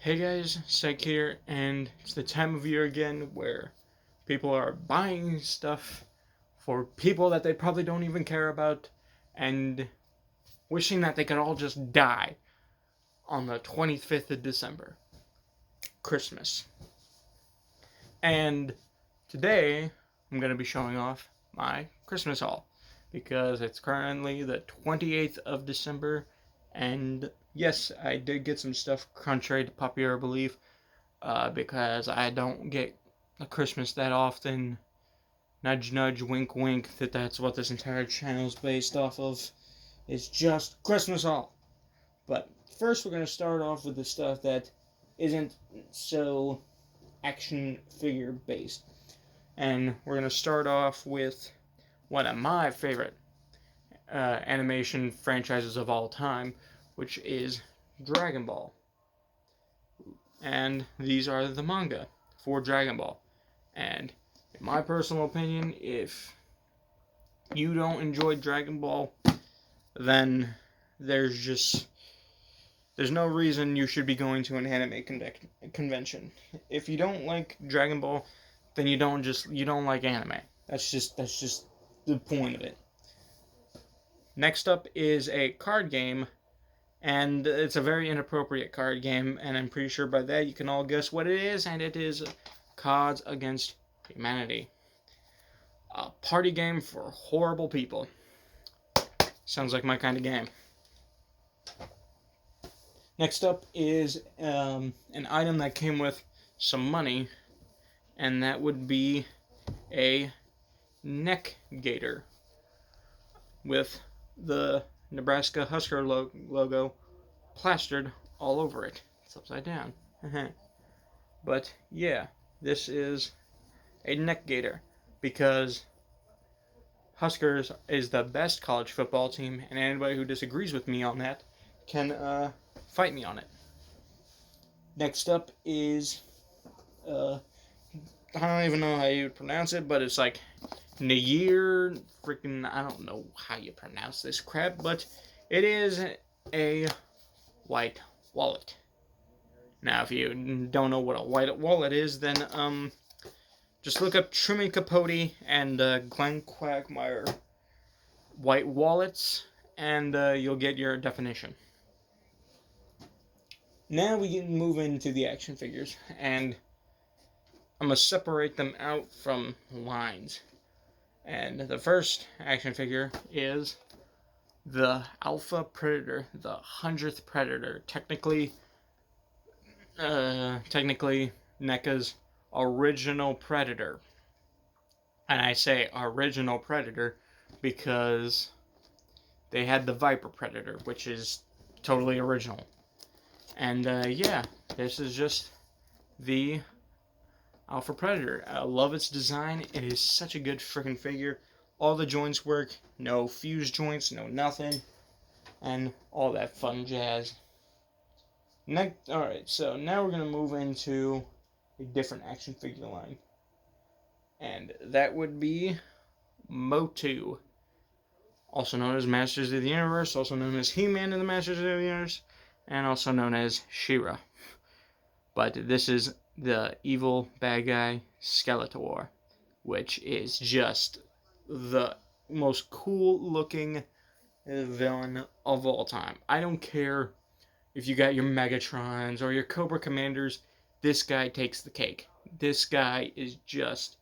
Hey guys, Psych here, and it's the time of year again where people are buying stuff for people that they probably don't even care about and wishing that they could all just die on the 25th of December, Christmas. And today I'm going to be showing off my Christmas haul because it's currently the 28th of December, and yes, I did get some stuff contrary to popular belief. Because I don't get a Christmas that often. Nudge, nudge, wink, wink, that's what this entire channel is based off of. It's just Christmas all. But first, we're going to start off with the stuff that isn't so action figure based. And we're going to start off with one of my favorite animation franchises of all time, which is Dragon Ball. And these are the manga for Dragon Ball. And in my personal opinion, if you don't enjoy Dragon Ball, then there's no reason you should be going to an anime convention. If you don't like Dragon Ball, then you don't like anime. That's just the point of it. Next up is a card game, and it's a very inappropriate card game, and I'm pretty sure by that you can all guess what it is, and it is Cards Against Humanity. A party game for horrible people. Sounds like my kind of game. Next up is an item that came with some money, and that would be a neck gaiter with the Nebraska Husker logo plastered all over it. It's upside down. But yeah, this is a neck gaiter because Huskers is the best college football team, and anybody who disagrees with me on that can fight me on it. Next up is I don't even know how you would pronounce it, but it's like Nayir freaking, I don't know how you pronounce this crap, but it is a white wallet. Now, if you don't know what a white wallet is, then just look up Truman Capote and Glenn Quagmire white wallets, and you'll get your definition. Now we can move into the action figures, and I'm going to separate them out from lines. And the first action figure is the Alpha Predator, the 100th Predator. Technically NECA's original Predator. And I say original Predator because they had the Viper Predator, which is totally original. And yeah, this is just the Alpha Predator. I love its design. It is such a good freaking figure. All the joints work. No fuse joints, no nothing. And all that fun jazz. Alright, so now we're going to move into a different action figure line. And that would be Motu. Also known as Masters of the Universe. Also known as He-Man in the Masters of the Universe. And also known as She-Ra. But this is the evil bad guy Skeletor, which is just the most cool looking villain of all time. I don't care if you got your Megatrons or your Cobra Commanders, this guy takes the cake. This guy is just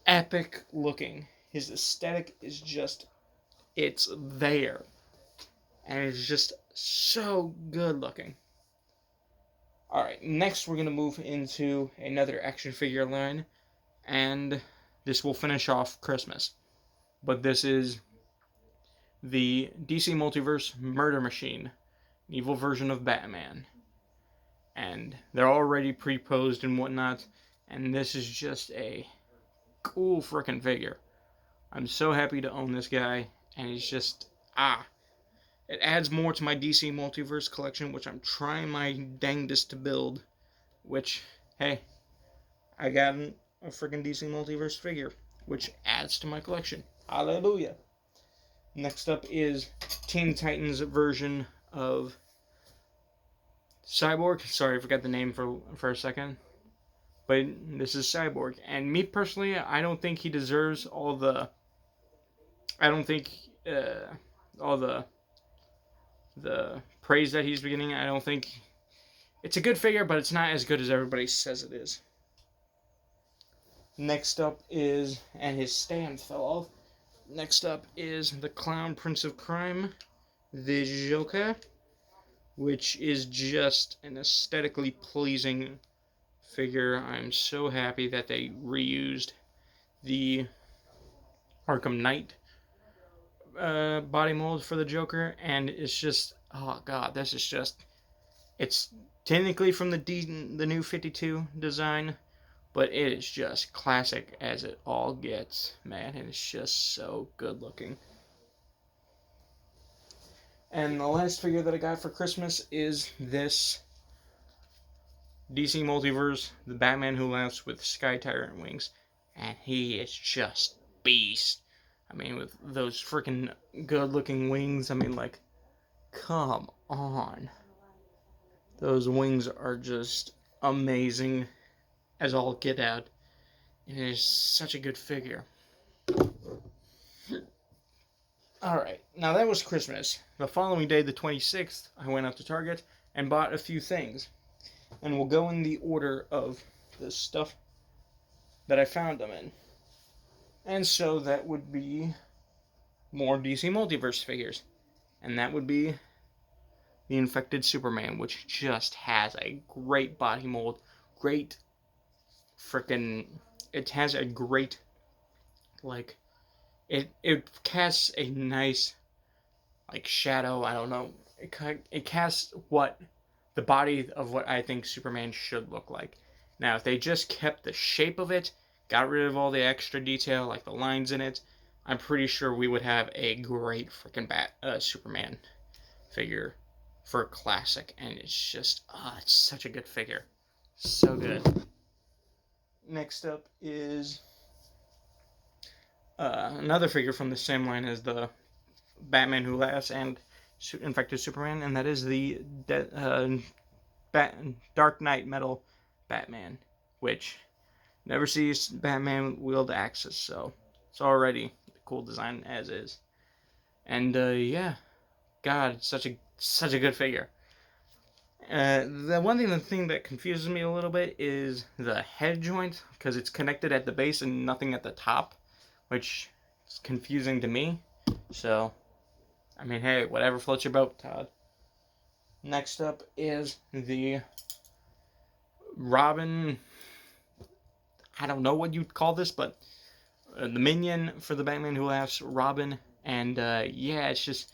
epic looking. His aesthetic is just, it's there. And it's just so good looking. Alright, next we're going to move into another action figure line, and this will finish off Christmas. But this is the DC Multiverse Murder Machine, an evil version of Batman. And they're already pre-posed and whatnot, and this is just a cool frickin' figure. I'm so happy to own this guy, and he's just, it adds more to my DC Multiverse collection, which I'm trying my dangdest to build. Which, hey, I got a freaking DC Multiverse figure, which adds to my collection. Hallelujah. Next up is Teen Titans version of Cyborg. Sorry, I forgot the name for a second. But this is Cyborg, and me personally, I don't think he deserves all the. I don't think all the praise that he's beginning. I don't think it's a good figure, but it's not as good as everybody says it is. Next up is, and his stand fell off. Next up is the Clown Prince of Crime, the Joker, which is just an aesthetically pleasing figure. I'm so happy that they reused the Arkham Knight body mold for the Joker, and it's just, oh god, this is just, it's technically from the new 52 design, but it is just classic as it all gets, man. It's just so good looking. And the last figure that I got for Christmas is this DC Multiverse, the Batman Who Laughs with Sky Tyrant wings, and he is just beast. I mean, with those freaking good-looking wings, I mean, like, come on. Those wings are just amazing as all get out. It is such a good figure. Alright, now that was Christmas. The following day, the 26th, I went out to Target and bought a few things. And we'll go in the order of the stuff that I found them in. And so that would be more DC Multiverse figures. And that would be the Infected Superman, which just has a great body mold. Great freaking... It has a great, like... It casts a nice, like, shadow, I don't know. It casts what... the body of what I think Superman should look like. Now, if they just kept the shape of it, got rid of all the extra detail, like the lines in it, I'm pretty sure we would have a great freaking Superman figure for classic. And it's just, it's such a good figure. So good. Next up is another figure from the same line as the Batman Who Laughs and Infected Superman, and that is the Dark Knight Metal Batman, which never sees Batman wield axes, so it's already a cool design as is. And yeah, God, such a good figure. The thing that confuses me a little bit is the head joint, because it's connected at the base and nothing at the top, which is confusing to me. So, I mean, hey, whatever floats your boat, Todd. Next up is the Robin. I don't know what you'd call this, but the minion for the Batman Who Laughs, Robin. And yeah, it's just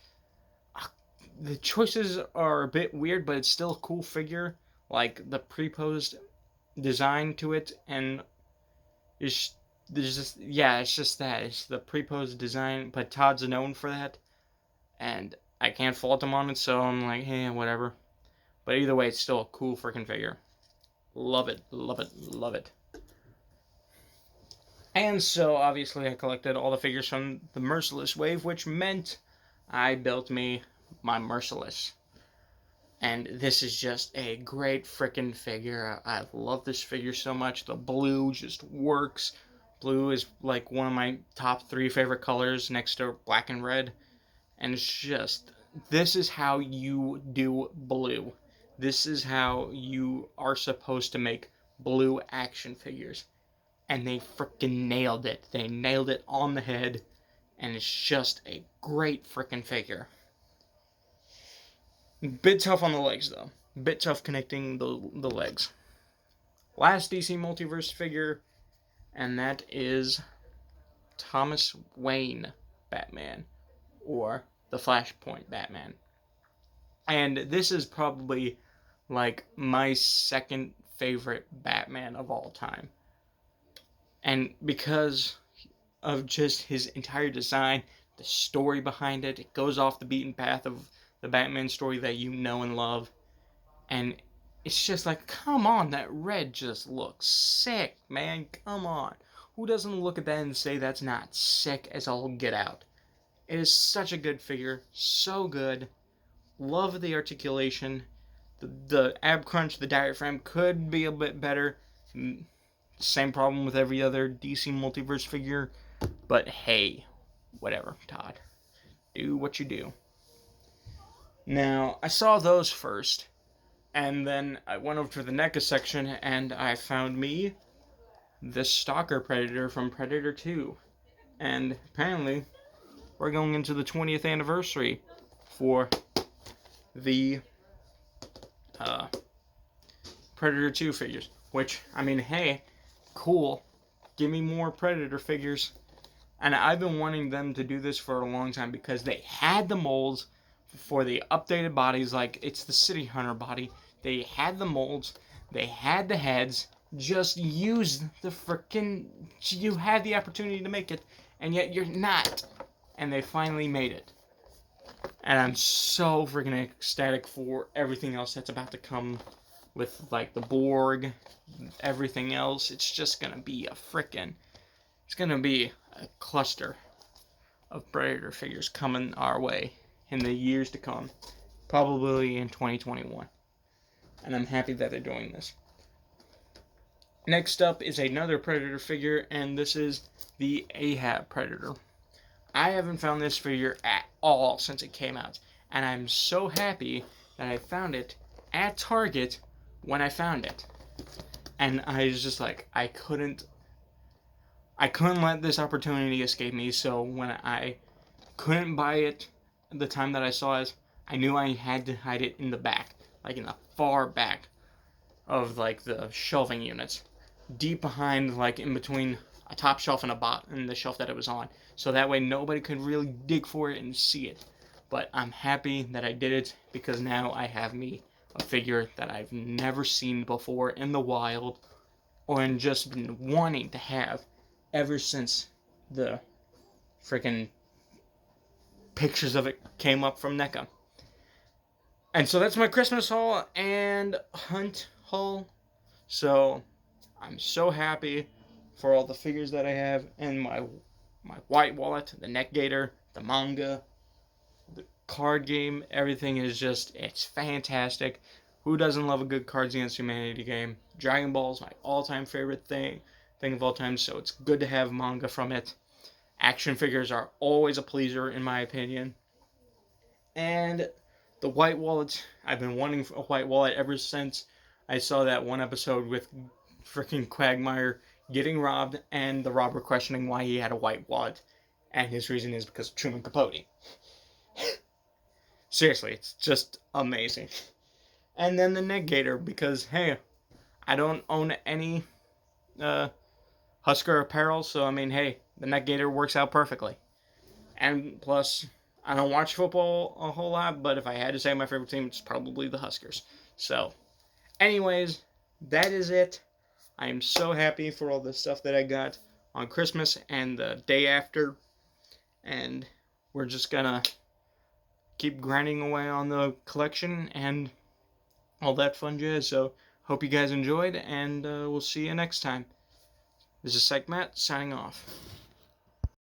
the choices are a bit weird, but it's still a cool figure. Like the pre-posed design to it, and it's just that. It's the pre-posed design, but Todd's known for that, and I can't fault him on it, so I'm like, hey, whatever. But either way, it's still a cool freaking figure. Love it, love it, love it. And so, obviously, I collected all the figures from the Merciless wave, which meant I built me my Merciless. And this is just a great freaking figure. I love this figure so much. The blue just works. Blue is like one of my top 3 favorite colors next to black and red. And it's just, this is how you do blue. This is how you are supposed to make blue action figures. And they freaking nailed it. They nailed it on the head. And it's just a great freaking figure. Bit tough on the legs, though. Bit tough connecting the legs. Last DC Multiverse figure, and that is Thomas Wayne Batman, or the Flashpoint Batman. And this is probably like my second favorite Batman of all time. And because of just his entire design, the story behind it, it goes off the beaten path of the Batman story that you know and love. And it's just like, come on, that red just looks sick, man. Come on. Who doesn't look at that and say that's not sick as all get out? It is such a good figure. So good. Love the articulation. The ab crunch, the diaphragm could be a bit better. Same problem with every other DC Multiverse figure. But hey, whatever, Todd. Do what you do. Now, I saw those first. And then I went over to the NECA section and I found me the Stalker Predator from Predator 2. And apparently, we're going into the 20th anniversary for the Predator 2 figures. Which, I mean, hey, cool. Give me more Predator figures. And I've been wanting them to do this for a long time because they had the molds for the updated bodies, like it's the City Hunter body. They had the molds, they had the heads. Just use the frickin'. You had the opportunity to make it, and yet you're not. And they finally made it. And I'm so freaking ecstatic for everything else that's about to come with, like, the Borg, everything else. It's just gonna be a frickin'. It's gonna be a cluster of Predator figures coming our way in the years to come. Probably in 2021. And I'm happy that they're doing this. Next up is another Predator figure, and this is the Ahab Predator. I haven't found this figure at all since it came out, and I'm so happy that I found it at Target when I found it. And I was just like, I couldn't let this opportunity escape me, so when I couldn't buy it the time that I saw it, I knew I had to hide it in the back, like in the far back of like the shelving units, deep behind, like in between a top shelf and the shelf that it was on, so that way nobody could really dig for it and see it. But I'm happy that I did it because now I have me a figure that I've never seen before in the wild, or in just been wanting to have ever since the freaking pictures of it came up from NECA. And so that's my Christmas haul and hunt haul. So I'm so happy for all the figures that I have, and my white wallet, the neck gator, the manga, the card game. Everything is just, it's fantastic. Who doesn't love a good Cards Against Humanity game? Dragon Ball is my all-time favorite thing of all time, so it's good to have manga from it. Action figures are always a pleaser, in my opinion. And the white wallet, I've been wanting a white wallet ever since I saw that one episode with freaking Quagmire getting robbed and the robber questioning why he had a white wallet. And his reason is because of Truman Capote. Seriously, it's just amazing. And then the neck gator, because, hey, I don't own any Husker apparel, so I mean, hey, the neck gator works out perfectly. And plus, I don't watch football a whole lot, but if I had to say my favorite team, it's probably the Huskers. So, anyways, that is it. I am so happy for all the stuff that I got on Christmas and the day after. And we're just gonna keep grinding away on the collection and all that fun jazz. So, hope you guys enjoyed, and we'll see you next time. This is PsychMatt signing off.